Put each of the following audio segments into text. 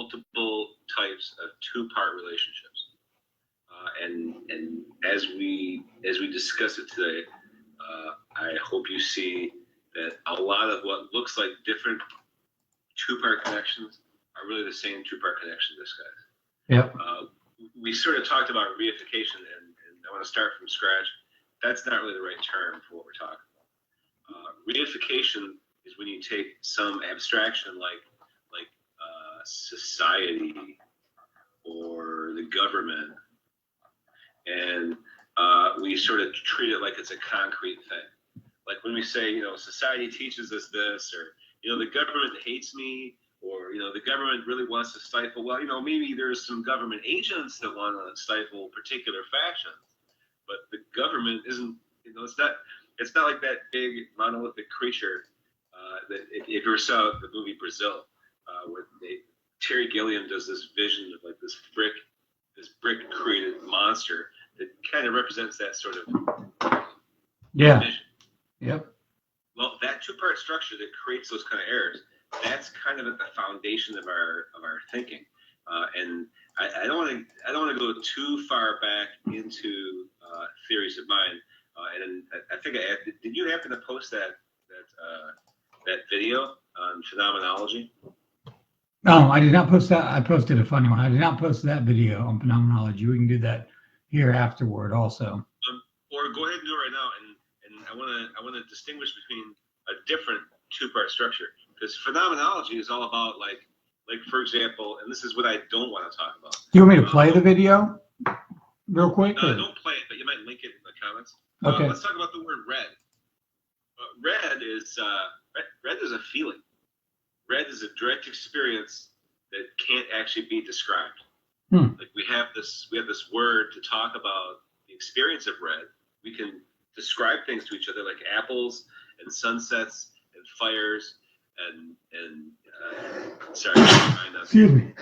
multiple types of two-part relationships. And as we discuss it today, I hope you see that a lot of what looks like different two-part connections are really the same two-part connection, this guy. Yep. We sort of talked about reification, and I want to start from scratch. That's not really the right term for what we're talking about. Reification is when you take some abstraction like society or the government, and we sort of treat it like it's a concrete thing. Like when we say, society teaches us this, or, the government hates me, or, the government really wants to stifle. Well, maybe there's some government agents that want to stifle particular factions, but the government isn't, it's not like that big monolithic creature that if you ever saw the movie Brazil, where Terry Gilliam does this vision of like this brick created monster that kind of represents that sort of vision. Yep. Well, that two-part structure that creates those kind of errors, that's kind of at the foundation of our thinking. And I don't want to go too far back into theories of mind. And I think did you happen to post that video on phenomenology? No, I did not post that. I posted a funny one. I did not post that video on phenomenology. We can do that here afterward also. Or go ahead and do it right now. And I want to distinguish between a different two-part structure, because phenomenology is all about like for example, and this is what I don't want to talk about. Do you want me to play the video real quick? Don't play it, but you might link it in the comments. Okay. Let's talk about the word red. Red is a feeling. Red is a direct experience that can't actually be described. Like we have this word to talk about the experience of red. We can describe things to each other like apples and sunsets and fires and sorry, excuse me.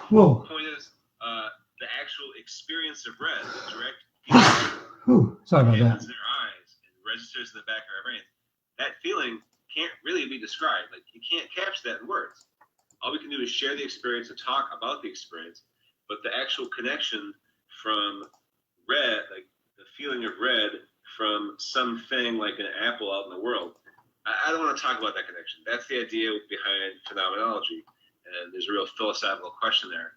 Whoa. The point is, the actual experience of red, the direct feeling, sorry about that. in their eyes and registers in the back of our brains. That feeling can't really be described. Like you can't capture that in words. All we can do is share the experience and talk about the experience, but the actual connection from red, like the feeling of red from something like an apple out in the world, I don't want to talk about that connection. That's the idea behind phenomenology, and there's a real philosophical question there.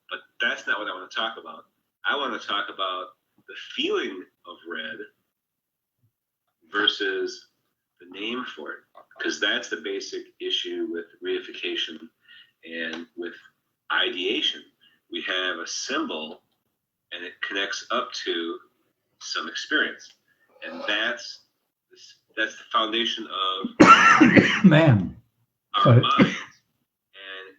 But that's not what I want to talk about. I want to talk about the feeling of red versus the name for it, because that's the basic issue with reification and with ideation. We have a symbol, and it connects up to some experience, and that's the foundation of our mind. And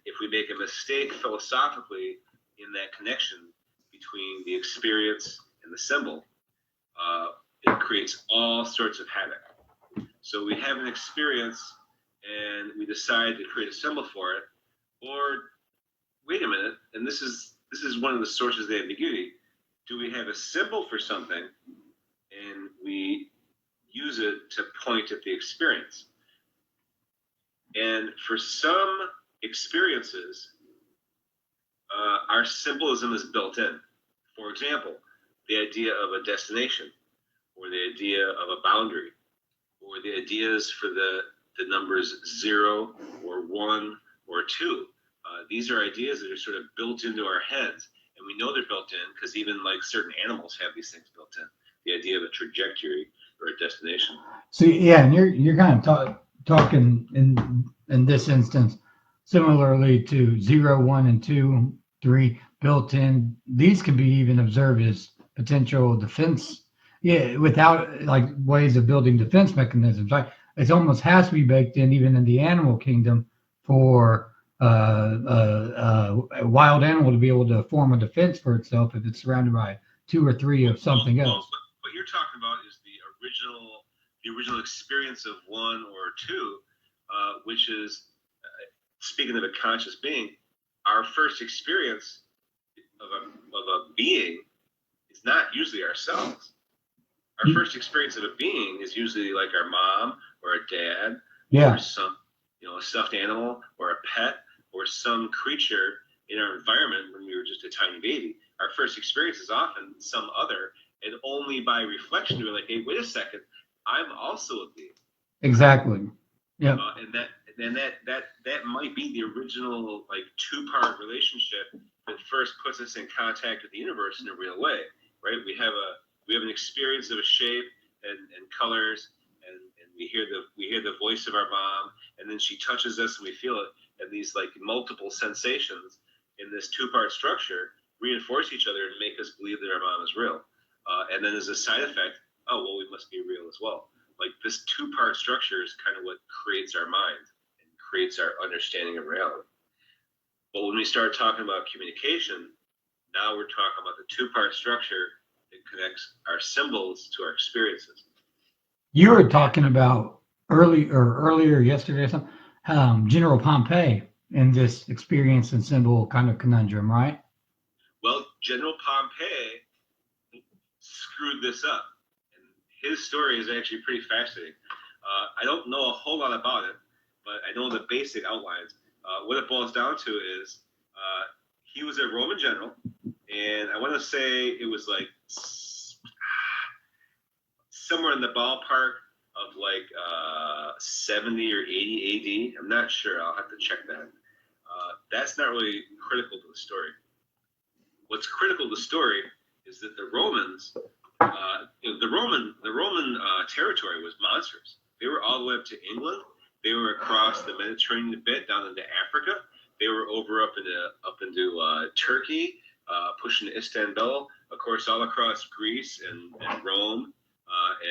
if we make a mistake philosophically in that connection between the experience and the symbol, it creates all sorts of havoc. So we have an experience and we decide to create a symbol for it, or wait a minute, and this is one of the sources of the ambiguity. Do we have a symbol for something and we use it to point at the experience? And for some experiences, our symbolism is built in. For example, the idea of a destination, or the idea of a boundary, or the ideas for the numbers 0 or 1 or 2. These are ideas that are sort of built into our heads, and we know they're built in because even like certain animals have these things built in. The idea of a trajectory or a destination. So yeah, and you're kind of talking in this instance similarly to 0, 1, and 2, 3 built in. These can be even observed as potential defense. Yeah, without like ways of building defense mechanisms. Right? It almost has to be baked in even in the animal kingdom for a wild animal to be able to form a defense for itself if it's surrounded by 2 or 3 of something else. What you're talking about is the original experience of 1 or 2, which is, speaking of a conscious being, our first experience of a being is not usually ourselves. Our first experience of a being is usually like our mom or a dad, or some, a stuffed animal or a pet or or some creature in our environment when we were just a tiny baby. Our first experience is often some other, and only by reflection we're like, hey, wait a second, I'm also a being. Exactly. Yeah. And that might be the original like two-part relationship that first puts us in contact with the universe in a real way, right? We have an experience of a shape and colors, and we hear the voice of our mom, and then she touches us and we feel it, and these like multiple sensations in this two-part structure reinforce each other and make us believe that our mom is real. And then as a side effect, oh well, we must be real as well. Like this two-part structure is kind of what creates our mind and creates our understanding of reality. But when we start talking about communication, now we're talking about the two-part structure that connects our symbols to our experiences. You were talking about earlier yesterday or something, General Pompey and this experience and symbol kind of conundrum, right? Well, General Pompey screwed this up. And his story is actually pretty fascinating. I don't know a whole lot about it, but I know the basic outlines. What it boils down to is he was a Roman general, and I want to say it was like somewhere in the ballpark of like 70 or 80 AD. I'm not sure. I'll have to check that. That's not really critical to the story. What's critical to the story is that the Romans, the Roman territory was monstrous. They were all the way up to England. They were across the Mediterranean a bit down into Africa. They were over up into Turkey, pushing to Istanbul, of course, all across Greece and Rome,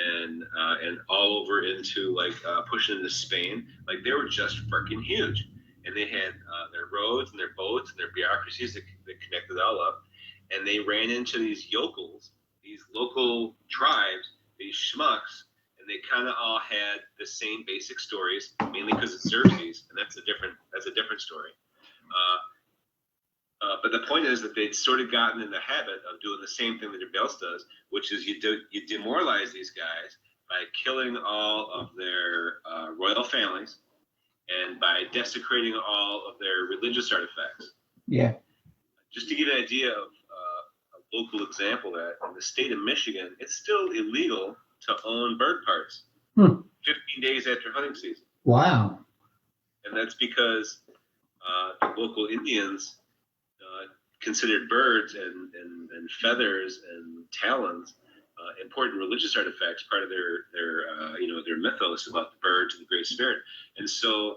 and all over into like pushing into Spain. Like they were just freaking huge, and they had their roads and their boats and their bureaucracies that connected all up. And they ran into these yokels, these local tribes, these schmucks, and they kind of all had the same basic stories, mainly because it's Xerxes, and that's a different story. But the point is that they'd sort of gotten in the habit of doing the same thing that everybody else does, which is you demoralize these guys by killing all of their royal families and by desecrating all of their religious artifacts. Yeah. Just to give you an idea of a local example, that in the state of Michigan, it's still illegal to own bird parts 15 days after hunting season. Wow. And that's because the local Indians considered birds and feathers and talons important religious artifacts, part of their mythos about the birds and the Great Spirit. And so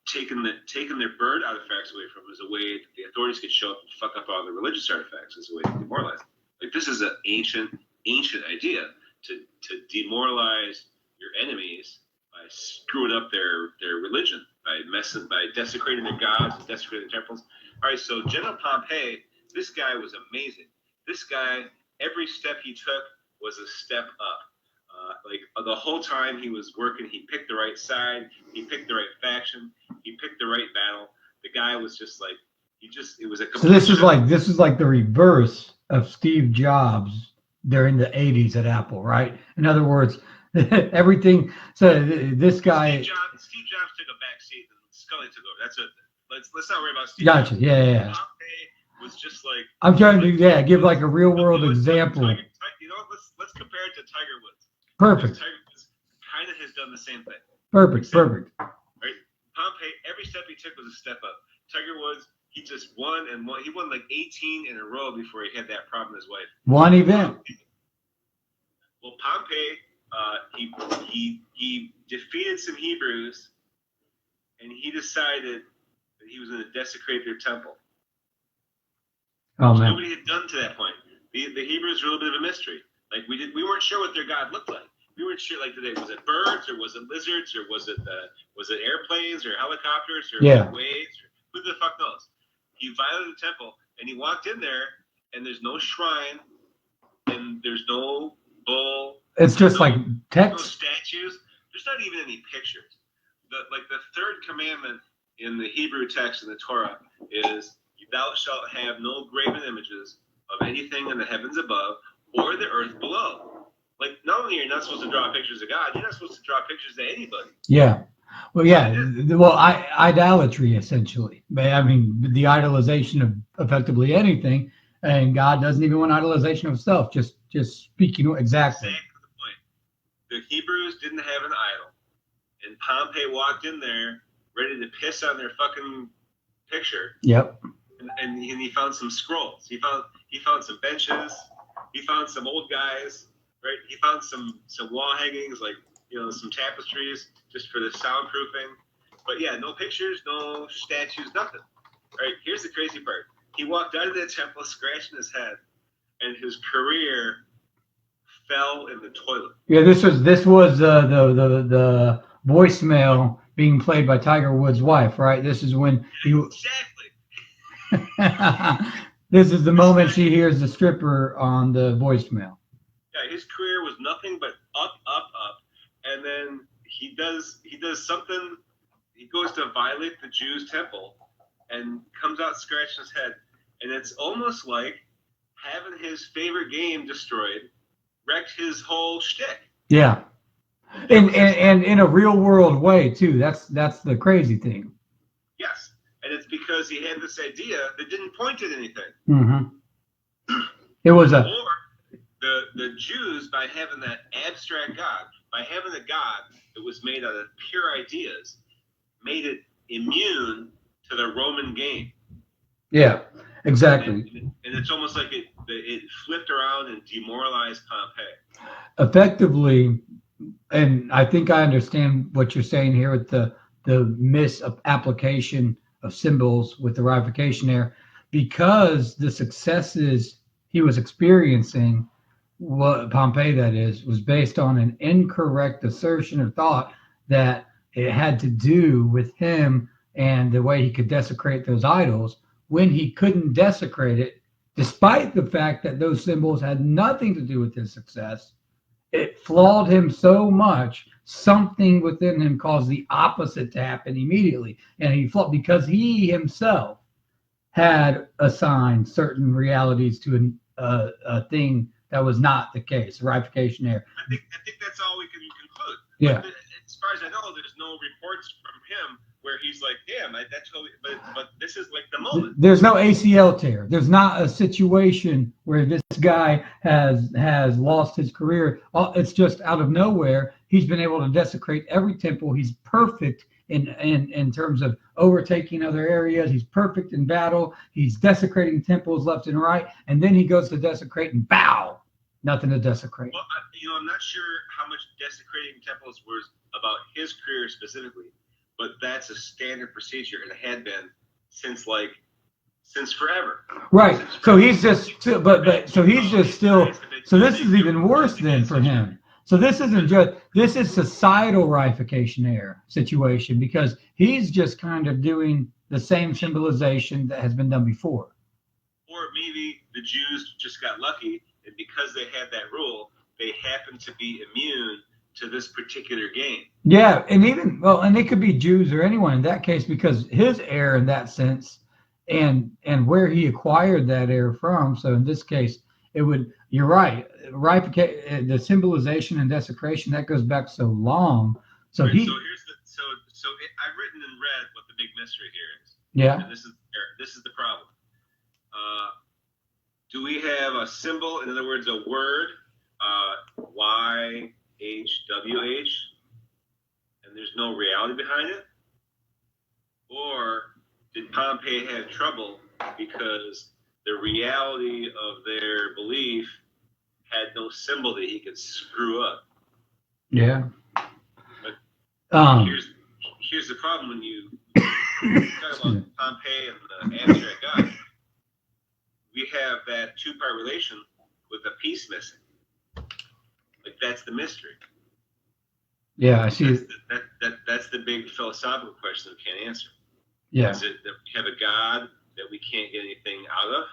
taking their bird artifacts away from them is a way that the authorities could show up and fuck up all the religious artifacts as a way to demoralize them. Like this is an ancient idea to demoralize your enemies by screwing up their religion, by desecrating their gods and desecrating their temples. All right, so General Pompey, this guy was amazing. This guy, every step he took was a step up. Like the whole time he was working, he picked the right side, he picked the right faction, he picked the right battle. The guy was just like, it was a complete. So this is like the reverse of Steve Jobs during the 80s at Apple, right? In other words, everything. So this guy. Steve Jobs took a back seat and Scully took over. Let's not worry about Steve. Gotcha. Jobs. Yeah. Pompey was just like. I'm trying to give like a real world example. Let's compare it to Tiger Woods. Perfect. Tiger Woods kind of has done the same thing. Perfect. Right. Pompey, every step he took was a step up. Tiger Woods, he just won and won. He won like 18 in a row before he had that problem with his wife. One event. Well, Pompey, he defeated some Hebrews, and he decided that he was going to desecrate their temple. Oh man! Nobody had done to that point. The Hebrews were a little bit of a mystery. Like we weren't sure what their God looked like. We weren't sure, like, was it birds or was it lizards or was it airplanes or helicopters or was it waves? Or, who the fuck knows? He violated the temple and he walked in there and there's no shrine and there's no bull. It's just like text. No statues. There's not even any pictures. The third commandment in the Hebrew text in the Torah is, "Thou shalt have no graven images of anything in the heavens above or the earth below." Like, not only are you not supposed to draw pictures of God, you're not supposed to draw pictures of anybody. Yeah. Well, yeah. Well, idolatry essentially. I mean, the idolization of effectively anything, and God doesn't even want idolization of self. Just speaking exactly. Exactly the point. The Hebrews didn't have an idol, and Pompey walked in there ready to piss on their fucking picture. Yep. And he found some scrolls. He found some benches. He found some old guys. Right. He found some wall hangings, like, you know, some tapestries just for the soundproofing. But yeah, no pictures, no statues, nothing. Right. Here's the crazy part. He walked out of that temple scratching his head, and his career fell in the toilet. Yeah, this was the voicemail being played by Tiger Woods' wife, right? This is when Exactly. This is the moment she hears the stripper on the voicemail. Yeah, his career was nothing but up, up, up, and then he does something. He goes to violate the Jews' temple, and comes out scratching his head, and it's almost like having his favorite game destroyed wrecked his whole shtick. Yeah, and in a real world way too. That's the crazy thing. Yes, and it's because he had this idea that didn't point at anything. Mm-hmm. It was or the Jews, by having that abstract God, by having a God that was made out of pure ideas, made it immune to the Roman game. Yeah, exactly. And it's almost like it flipped around and demoralized Pompey. Effectively, and I think I understand what you're saying here with the misapplication of symbols with the reification error, because the successes he was experiencing, what Pompey that is, was based on an incorrect assertion or thought that it had to do with him and the way he could desecrate those idols, when he couldn't desecrate it, despite the fact that those symbols had nothing to do with his success. It flawed him so much, something within him caused the opposite to happen immediately. And he flawed because he himself had assigned certain realities to a thing that was not the case, reification error. I think that's all we can conclude. Yeah. But as far as I know, there's no reports from him where he's like, damn, that's totally, but this is like the moment. There's no ACL tear. There's not a situation where this guy has lost his career. It's just out of nowhere. He's been able to desecrate every temple. He's perfect in terms of overtaking other areas. He's perfect in battle. He's desecrating temples left and right. And then he goes to desecrate and bow, nothing to desecrate. Well, I'm not sure how much desecrating temples was about his career specifically, but that's a standard procedure and it had been since forever. Right. So he's just, so he's just still, so this is even worse than for him. So this isn't just, this is societal reification error situation, because he's just kind of doing the same symbolization that has been done before. Or maybe the Jews just got lucky, and because they had that rule, they happened to be immune to this particular game. Yeah, and even, well, and it could be Jews or anyone in that case, because his error in that sense, and where he acquired that error from. So in this case, it would, you're right, the symbolization and desecration, that goes back so long. So right, he. So here's I've written and read what the big mystery here is. Yeah. And this is the problem. Do we have a symbol, in other words, a word, YHWH, and there's no reality behind it? Or did Pompey have trouble because the reality of their belief had no symbol that he could screw up? Yeah. But here's the problem when you talk about Pompey and the abstract God. We have that two-part relation with a piece missing. Like, that's the mystery. Yeah, I see. That's the big philosophical question that we can't answer. Yeah. Is it that we have a God that we can't get anything out of?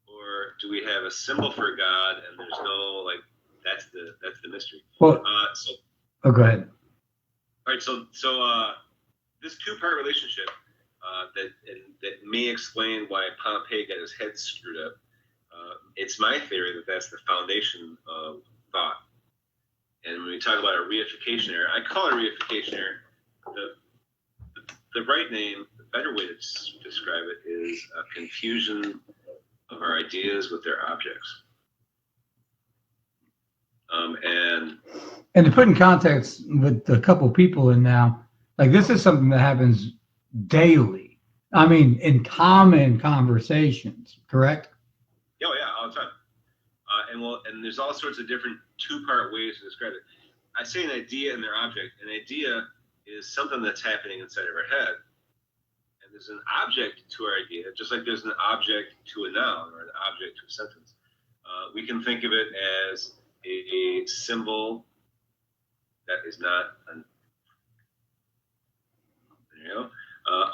Or do we have a symbol for God and there's no, like, that's the mystery. Well, go ahead. All right, so this two-part relationship that may explain why Pompey got his head screwed up. It's my theory that that's the foundation of thought. And when we talk about a reification error, I call it a reification error. the right name, the better way to describe it is a confusion of our ideas with their objects. And to put in context with a couple people in now, like this is something that happens daily. I mean, in common conversations, correct? Oh yeah, all the time. And there's all sorts of different two-part ways to describe it. I say an idea and their object. An idea is something that's happening inside of our head. And there's an object to our idea, just like there's an object to a noun or an object to a sentence. We can think of it as a symbol that is not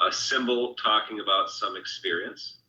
a symbol talking about some experience.